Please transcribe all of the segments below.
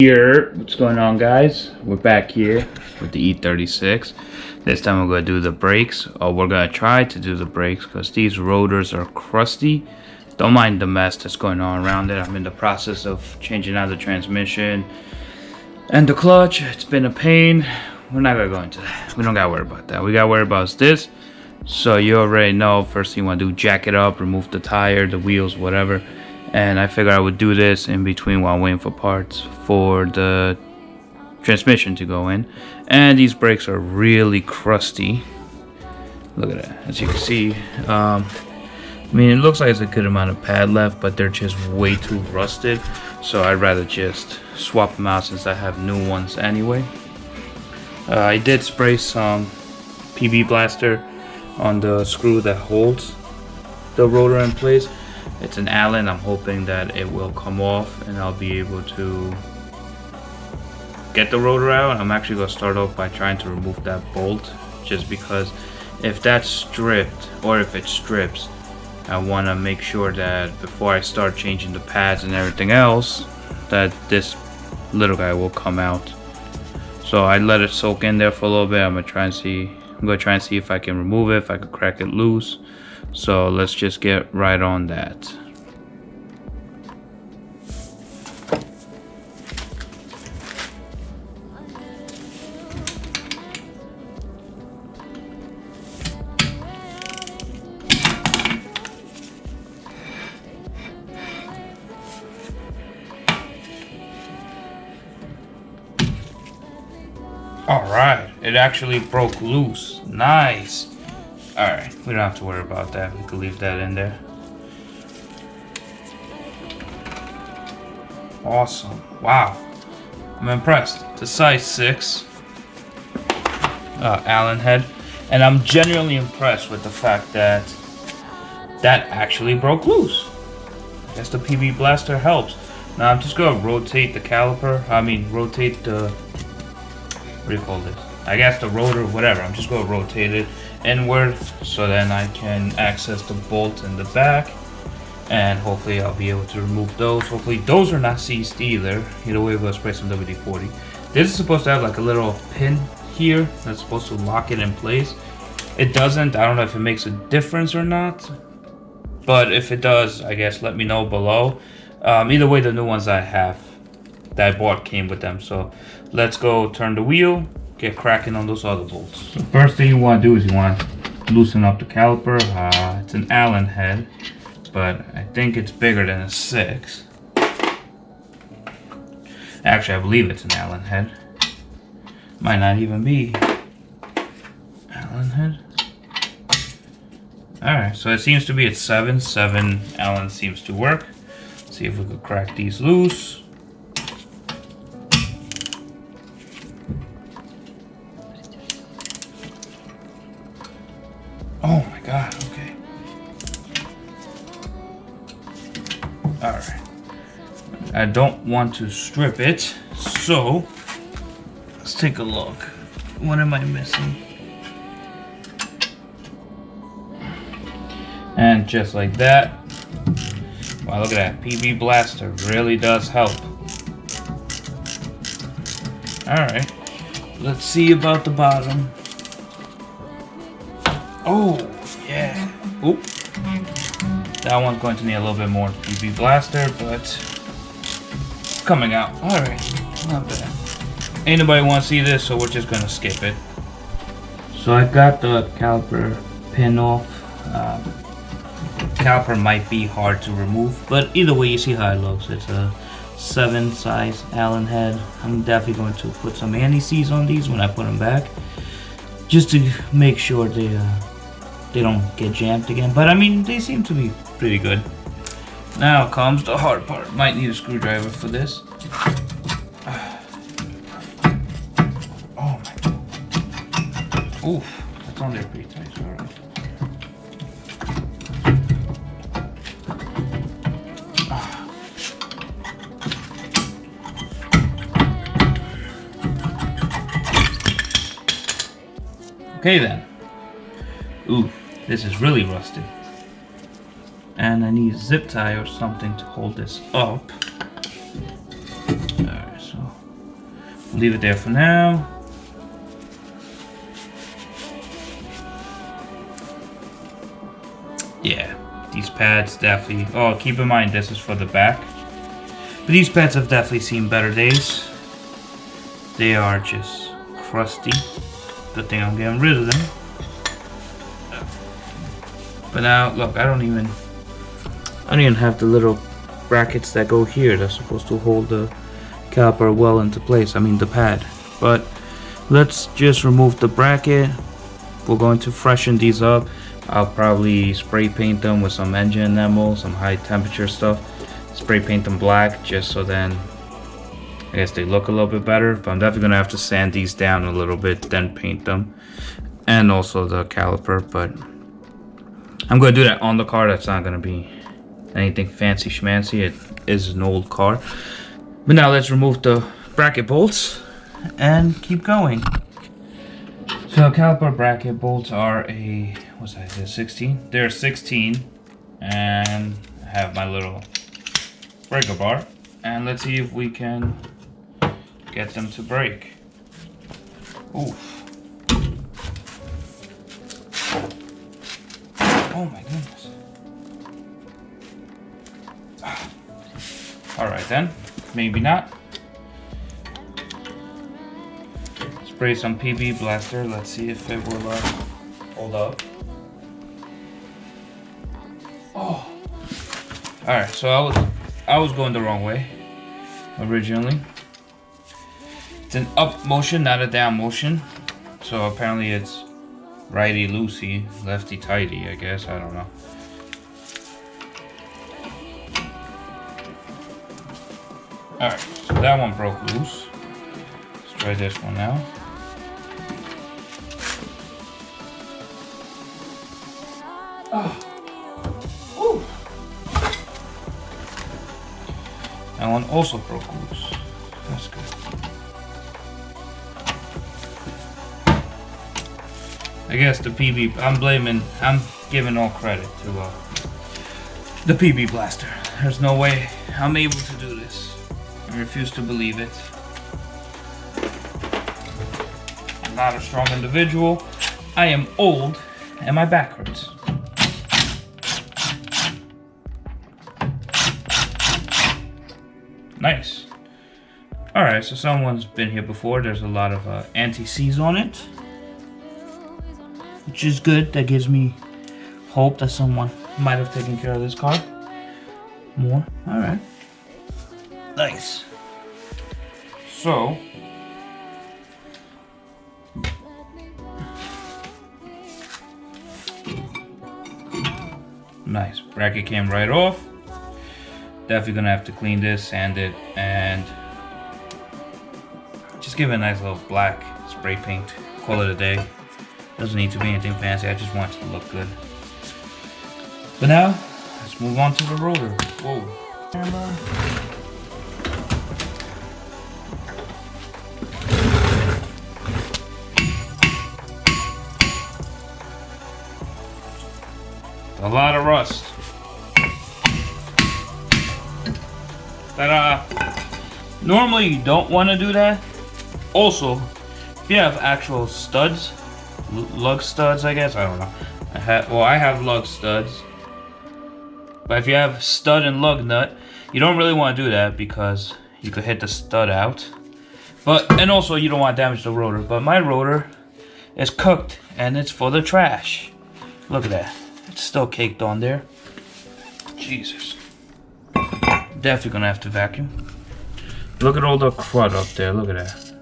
Here, what's going on, guys? We're back here with the E36. This time we're going to do the brakes, or we're going to try to do the brakes, because these rotors are crusty. Don't mind the mess that's going on around it. I'm in the process of changing out the transmission and the clutch. It's been a pain. We're not going to go into that. We don't got to worry about that. We got to worry about this. So you already know, first thing you want to do, jack it up, remove the tire, the wheels, whatever. And I figured I would do this in between while waiting for parts for the transmission to go in. And these brakes are really crusty. Look at that. As you can see, I mean, it looks like there's a good amount of pad left, but they're just way too rusted. So I'd rather just swap them out since I have new ones anyway. I did spray some PB Blaster on the screw that holds the rotor in place. It's an Allen. I'm hoping that it will come off and I'll be able to get the rotor out. I'm actually going to start off by trying to remove that bolt, just because if that's stripped, or if it strips, I want to make sure that before I start changing the pads and everything else, that this little guy will come out. So I let it soak in there for a little bit. I'm going to try and see if I can remove it, if I can crack it loose. So let's just get right on that. Alright, it actually broke loose. Nice. Alright, we don't have to worry about that. We can leave that in there. Awesome. Wow. I'm impressed. It's a size 6 Allen head. And I'm genuinely impressed with the fact that that actually broke loose. I guess the PB Blaster helps. Now I'm just going to rotate the caliper. Rotate the... what do you call this? I guess the rotor, whatever. I'm just going to rotate it inward so then I can access the bolt in the back, and hopefully I'll be able to remove those. Hopefully those are not seized either. Either way, we're going to spray some WD-40. This is supposed to have like a little pin here that's supposed to lock it in place. It doesn't. I don't know if it makes a difference or not, but if it does, I guess let me know below. Either way, the new ones I have that I bought came with them. So let's go turn the wheel, get cracking on those other bolts. The first thing you want to do is you want to loosen up the caliper. It's an Allen head, but I think it's bigger than a 6. Actually, I believe it's an Allen head. Might not even be Allen head. Alright, so it seems to be at 7. 7 Allen seems to work. Let's see if we could crack these loose. Oh my god, okay. Alright. I don't want to strip it, so let's take a look. What am I missing? And just like that. Wow, look at that. PB Blaster really does help. Alright. Let's see about the bottom. Oh, yeah. Oop. That one's going to need a little bit more PB Blaster, but it's coming out. Alright, not bad. Ain't nobody want to see this, so we're just going to skip it. So I got the caliper pin off. Caliper might be hard to remove, but either way, you see how it looks. It's a 7 size Allen head. I'm definitely going to put some anti-seize on these when I put them back, just to make sure they don't get jammed again. But I mean, they seem to be pretty good. Now comes the hard part. Might need a screwdriver for this. Oh my god. Oof, that's on there pretty tight. Alright. Okay then. Ooh, this is really rusted. And I need a zip tie or something to hold this up. Alright, so Leave it there for now. Yeah, these pads definitely... Oh, keep in mind this is for the back. But these pads have definitely seen better days. They are just crusty. Good thing I'm getting rid of them. But now, look, I don't even have the little brackets that go here. That's supposed to hold the caliper well into place. I mean the pad. But let's just remove the bracket. We're going to freshen these up. I'll probably spray paint them with some engine enamel, some high temperature stuff. Spray paint them black just so then I guess they look a little bit better. But I'm definitely gonna have to sand these down a little bit, then paint them. And also the caliper, but I'm gonna do that on the car. That's not gonna be anything fancy schmancy. It is an old car. But now let's remove the bracket bolts and keep going. So caliper bracket bolts are a, what's that, 16? They're 16, and I have my little breaker bar. And let's see if we can get them to break. Oof. Oh my goodness. Alright then, maybe not. Spray some PB blaster, let's see if it will hold up. Oh. Alright, so I was going the wrong way originally. It's an up motion, not a down motion. So apparently it's righty loosey, lefty tighty, I guess, I don't know. Alright, so that one broke loose. Let's try this one now. Oh. Ooh. That one also broke loose. That's good. I guess the PB, I'm giving all credit to the PB blaster. There's no way I'm able to do this. I refuse to believe it. I'm not a strong individual. I am old and my back hurts. Nice. Alright, so someone's been here before. There's a lot of anti-seize on it, which is good. That gives me hope that someone might have taken care of this car more. Alright. Nice. So, nice. Bracket came right off. Definitely gonna have to clean this, sand it, and just give it a nice little black spray paint. Call it a day. Doesn't need to be anything fancy. I just want it to look good. But now, let's move on to the rotor. Whoa. A lot of rust. But normally you don't want to do that. Also, if you have actual studs, lug studs, I guess, I don't know. I have lug studs. But if you have stud and lug nut, you don't really want to do that because you could hit the stud out. And also you don't want to damage the rotor. But my rotor is cooked and it's full of trash. Look at that. It's still caked on there. Jesus. Definitely gonna have to vacuum. Look at all the crud up there. Look at that.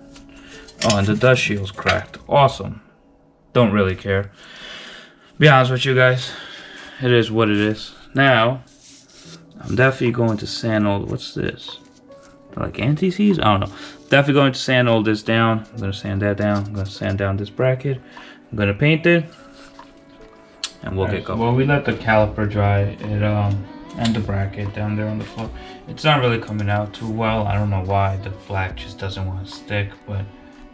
Oh, and the dust shield's cracked. Awesome. Don't really care. Be honest with you guys. It is what it is. Now, I'm definitely going to sand all... What's this? Like anti-seize? I don't know. Definitely going to sand all this down. I'm going to sand that down. I'm going to sand down this bracket. I'm going to paint it. And we'll get going. Well, we let the caliper dry. And the bracket down there on the floor. It's not really coming out too well. I don't know why. The black just doesn't want to stick. But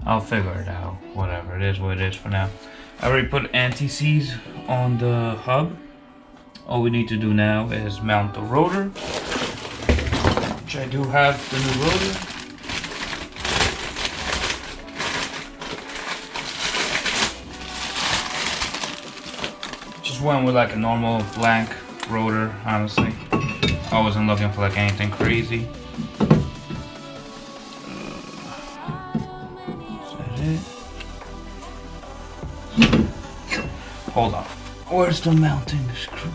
I'll figure it out. Whatever. It is what it is for now. I already put anti-seize on the hub. All we need to do now is mount the rotor, which I do have the new rotor. went with like a normal blank rotor, honestly. I wasn't looking for like anything crazy. Is that it? Hold on. Where's the mounting screw?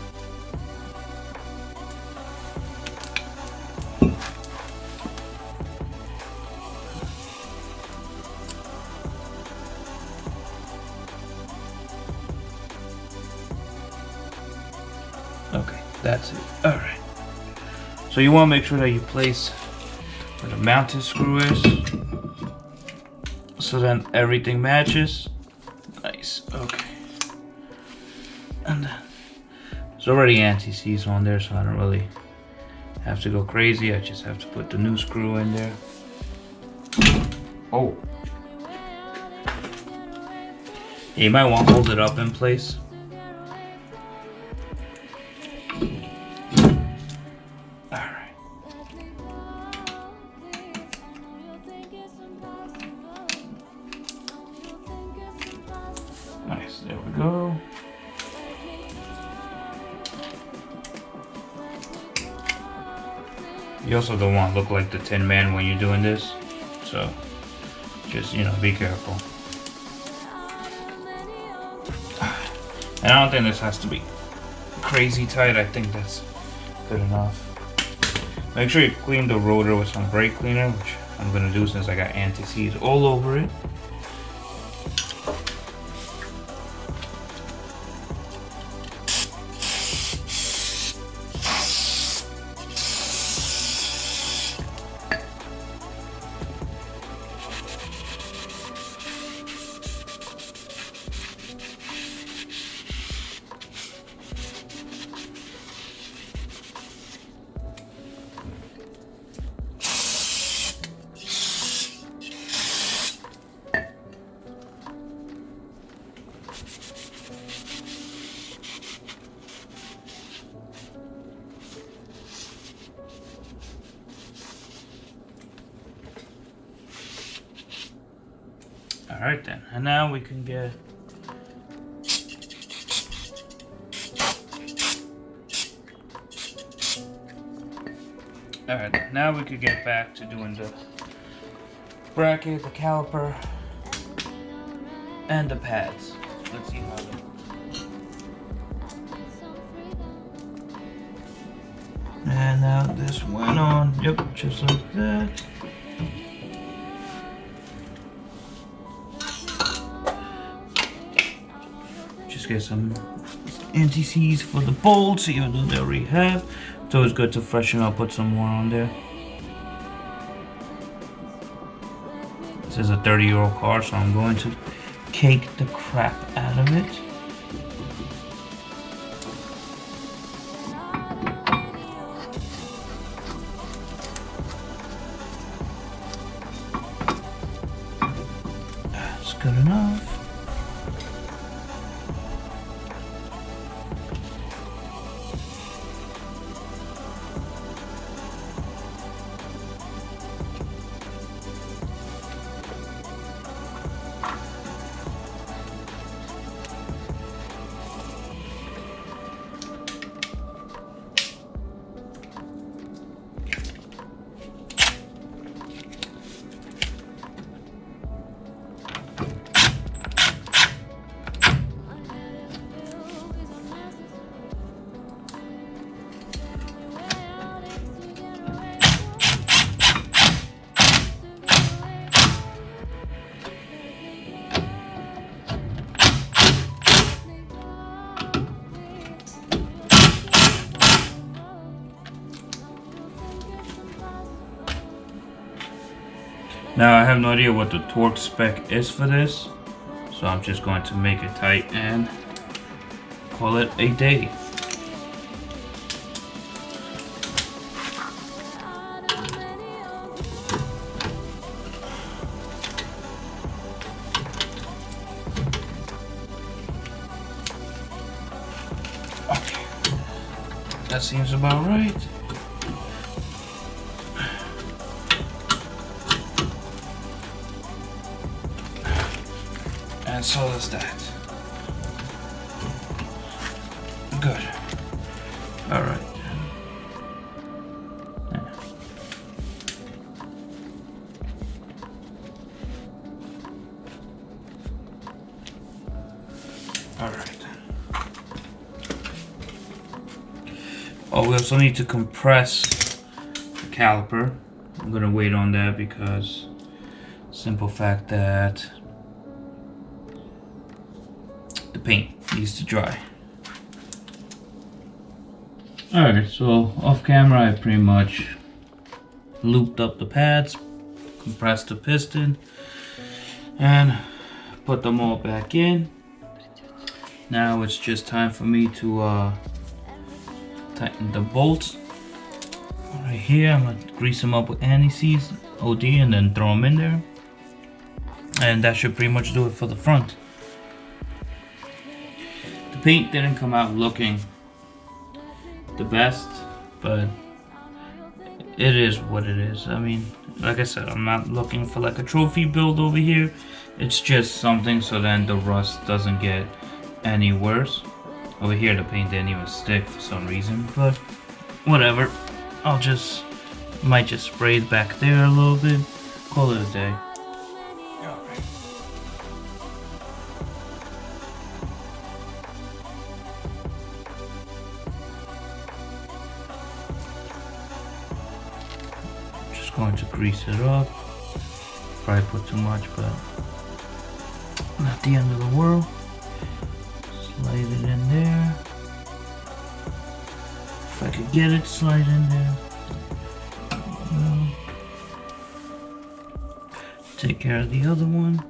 Okay, that's it. Alright. So you want to make sure that you place where the mounting screw is, so then everything matches. Nice. Okay. And then there's already anti-seize on there, so I don't really have to go crazy. I just have to put the new screw in there. Oh. You might want to hold it up in place. Alright. Nice, there we go. You also don't want to look like the Tin Man when you're doing this, so just, you know, be careful. And I don't think this has to be crazy tight. I think that's good enough. Make sure you clean the rotor with some brake cleaner, which I'm gonna do since I got anti-seize all over it. Alright then, and now we can get Alright, now we could get back to doing the bracket, the caliper, and the pads. Let's see how they look. And now this went on, yep, just like that. Get some anti-seize for the bolts, even though they already have. It's always good to freshen up, put some more on there. This is a 30-year-old car, so I'm going to cake the crap out of it. That's good enough. Now I have no idea what the torque spec is for this, so I'm just going to make it tight and call it a day. Okay, that seems about right. And so does that. All right. All right. Oh, we also need to compress the caliper. I'm gonna wait on that because simple fact that the paint needs to dry. Alright, so off camera I pretty much looped up the pads, compressed the piston, and put them all back in. Now it's just time for me to tighten the bolts. Right here, I'm gonna grease them up with anti-seize OD and then throw them in there. And that should pretty much do it for the front. The paint didn't come out looking the best, but it is what it is. I mean, like I said, I'm not looking for like a trophy build over here. It's just something so then the rust doesn't get any worse. Over here the paint didn't even stick for some reason, but whatever. Might just spray it back there a little bit, call it a day. Just going to grease it up. Probably put too much, but not the end of the world. Slide it in there. If I could get it, slide in there. Take care of the other one.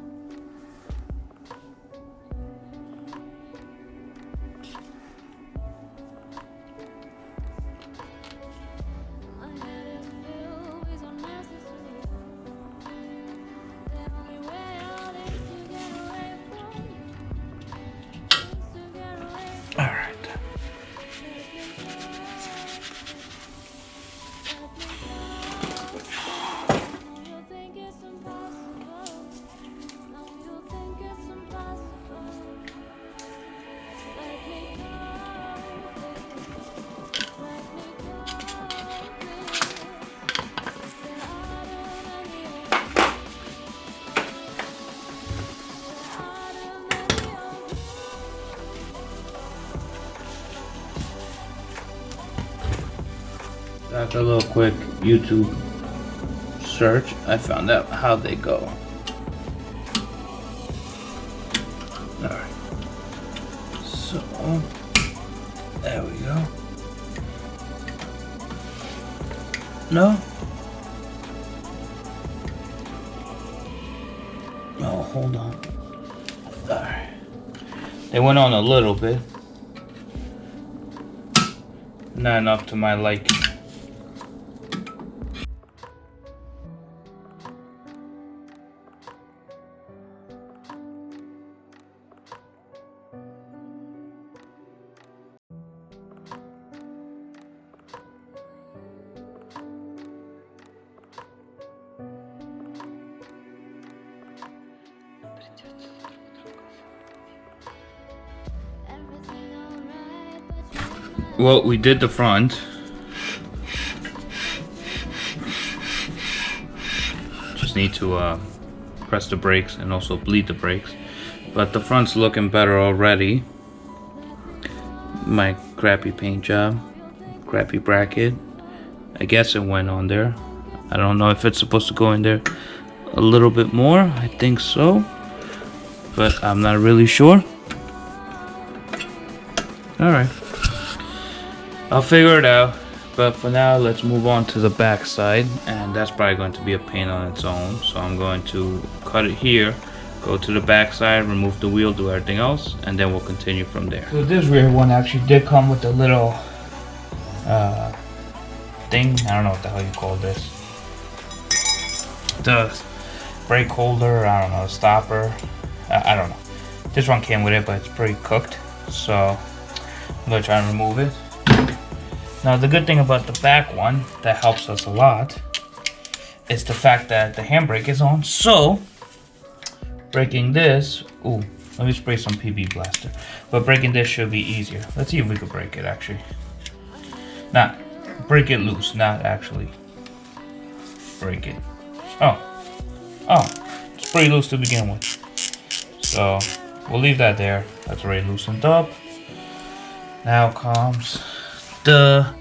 After a little quick YouTube search, I found out how they go. Alright. So, there we go. No? Oh, hold on. Alright. They went on a little bit. Not enough to my liking. Well, we did the front. Just need to press the brakes and also bleed the brakes. But the front's looking better already. My crappy paint job, crappy bracket. I guess it went on there. I don't know if it's supposed to go in there a little bit more. I think so, but I'm not really sure. Alright. I'll figure it out, but for now let's move on to the back side, and that's probably going to be a pain on its own. So I'm going to cut it here, go to the back side, remove the wheel, do everything else, and then we'll continue from there. So this rear one actually did come with a little thing. I don't know what the hell you call this. The brake holder, I don't know, stopper. I don't know. This one came with it, but it's pretty cooked, so I'm gonna try and remove it. Now the good thing about the back one that helps us a lot is the fact that the handbrake is on, so braking this, ooh, let me spray some PB blaster, but braking this should be easier. Let's see if we could brake it actually. Not break it loose, not actually break it. Oh, it's pretty loose to begin with. So we'll leave that there. That's already loosened up. Now comes the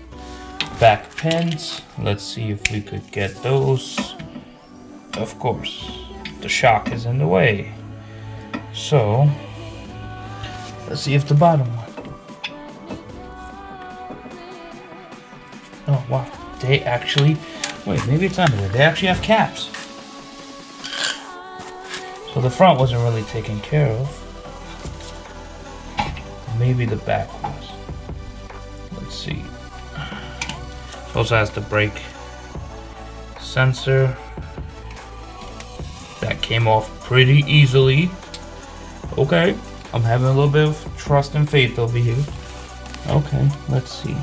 back pins. Let's see if we could get those. Of course, the shock is in the way. So let's see if the bottom one. Oh wow, they actually, wait, maybe it's under there. They actually have caps. So the front wasn't really taken care of. Maybe the back was. Let's see. It also has the brake sensor. That came off pretty easily. Okay, I'm having a little bit of trust and faith over here. Okay, let's see.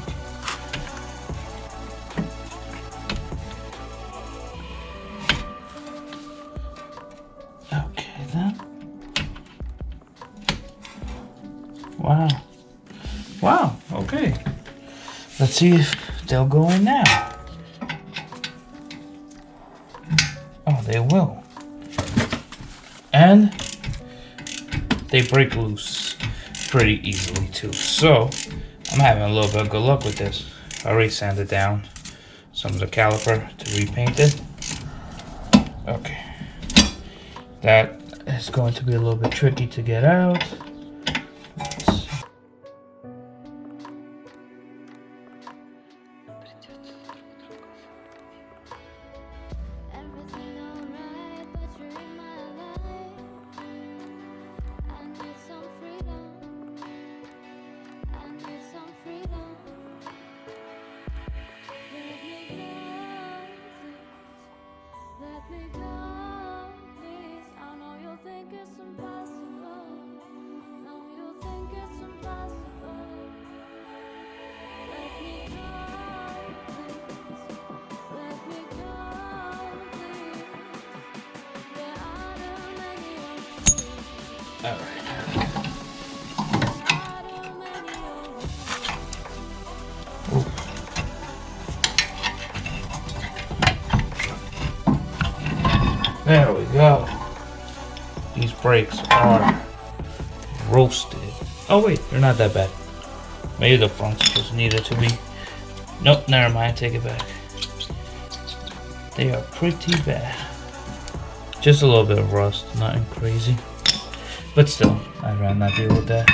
Okay then. Wow. Wow, okay. Let's see if they'll go in now. Oh, they will. And they break loose pretty easily too. So I'm having a little bit of good luck with this. I already sanded down some of the caliper to repaint it. Okay. That is going to be a little bit tricky to get out. Alright. There we go. These brakes are roasted. Oh wait, they're not that bad. Maybe the fronts just needed to be. Nope, never mind, take it back. They are pretty bad. Just a little bit of rust, nothing crazy. But still, I'd rather not deal with that.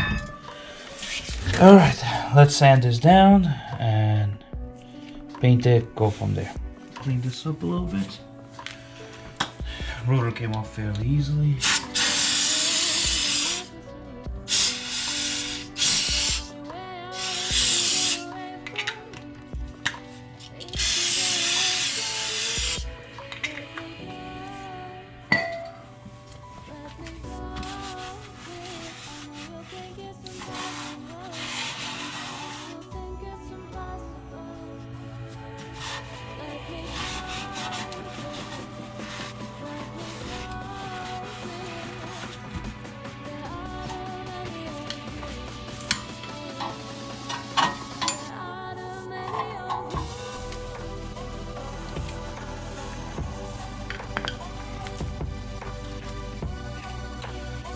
Alright, let's sand this down and paint it, go from there. Clean this up a little bit. Rotor came off fairly easily.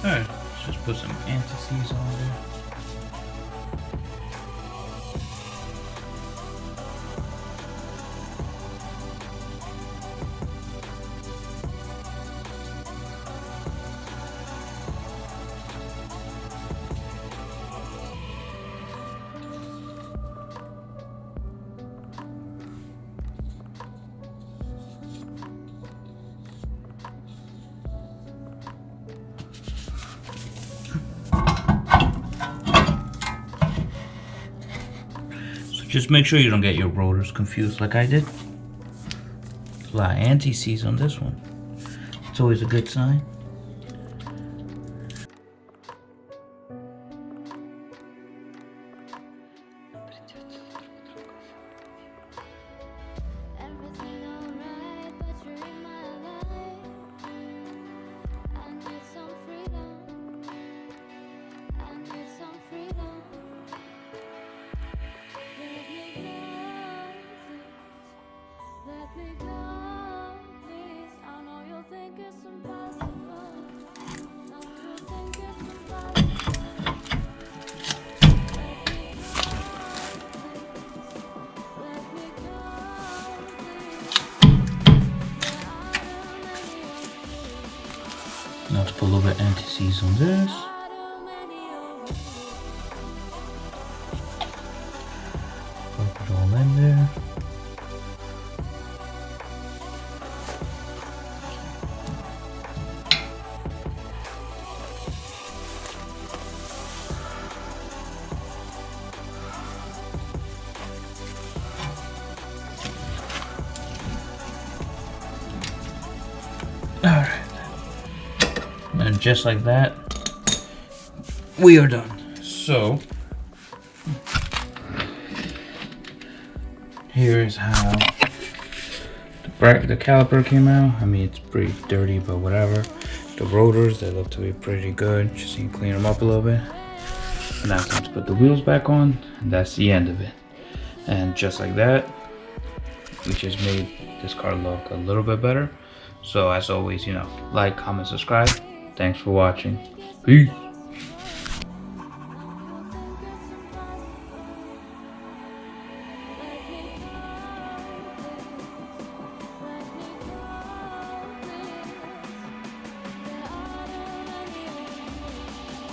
Alright, let's just put some anti-seize on there. Just make sure you don't get your rotors confused like I did. There's a lot of anti-seize on this one. It's always a good sign. Now let's put a little bit of anti-seize on this. Put it all in there. Alright. And just like that, we are done. So, here's how the caliper came out. I mean, it's pretty dirty, but whatever. The rotors, they look to be pretty good. Just need to clean them up a little bit. And now it's time to put the wheels back on, and that's the end of it. And just like that, we just made this car look a little bit better. So as always, you know, like, comment, subscribe. Thanks for watching. Peace.